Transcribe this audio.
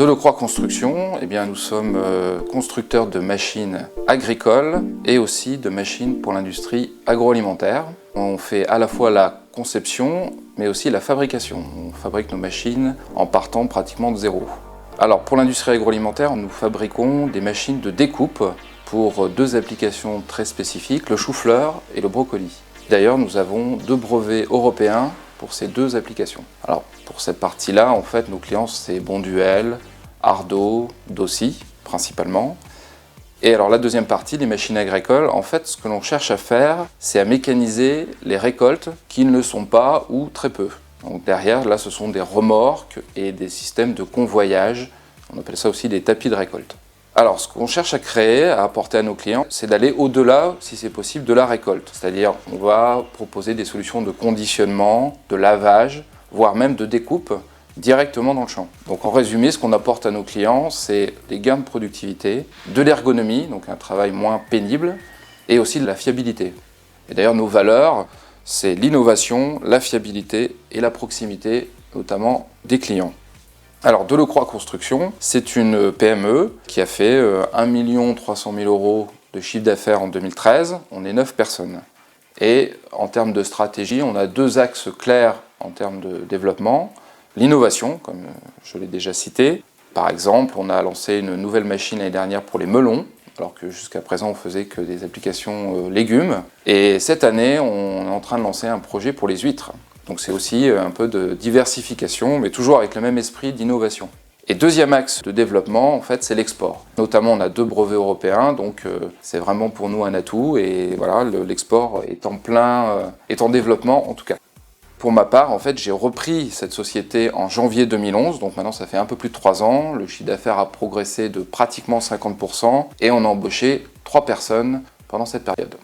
Delecroix Construction, eh bien, nous sommes constructeurs de machines agricoles et aussi de machines pour l'industrie agroalimentaire. On fait à la fois la conception mais aussi la fabrication. On fabrique nos machines en partant pratiquement de zéro. Alors pour l'industrie agroalimentaire, nous fabriquons des machines de découpe pour deux applications très spécifiques, le chou-fleur et le brocoli. D'ailleurs, nous avons 2 brevets européens pour ces 2 applications. Alors pour cette partie-là, en fait, nos clients, c'est Bonduelle, Ardo, Dossi, principalement. Et alors la deuxième partie, les machines agricoles, en fait, ce que l'on cherche à faire, c'est à mécaniser les récoltes qui ne le sont pas ou très peu. Donc derrière, là, ce sont des remorques et des systèmes de convoyage. On appelle ça aussi des tapis de récolte. Alors, ce qu'on cherche à créer, à apporter à nos clients, c'est d'aller au-delà, si c'est possible, de la récolte. C'est-à-dire, on va proposer des solutions de conditionnement, de lavage, voire même de découpe directement dans le champ. Donc en résumé, ce qu'on apporte à nos clients, c'est des gains de productivité, de l'ergonomie, donc un travail moins pénible, et aussi de la fiabilité. Et d'ailleurs, nos valeurs, c'est l'innovation, la fiabilité et la proximité, notamment des clients. Alors, Delecroix Construction, c'est une PME qui a fait 1 300 000 € de chiffre d'affaires en 2013. On est 9 personnes. Et en termes de stratégie, on a 2 axes clairs en termes de développement. L'innovation, comme je l'ai déjà cité. Par exemple, on a lancé une nouvelle machine l'année dernière pour les melons, alors que jusqu'à présent, on faisait que des applications légumes. Et cette année, on est en train de lancer un projet pour les huîtres. Donc c'est aussi un peu de diversification, mais toujours avec le même esprit d'innovation. Et deuxième axe de développement, en fait, c'est l'export. Notamment, on a 2 brevets européens, donc c'est vraiment pour nous un atout. Et voilà, l'export est en développement en tout cas. Pour ma part, en fait, j'ai repris cette société en janvier 2011, donc maintenant ça fait un peu plus de 3 ans. Le chiffre d'affaires a progressé de pratiquement 50% et on a embauché 3 personnes pendant cette période.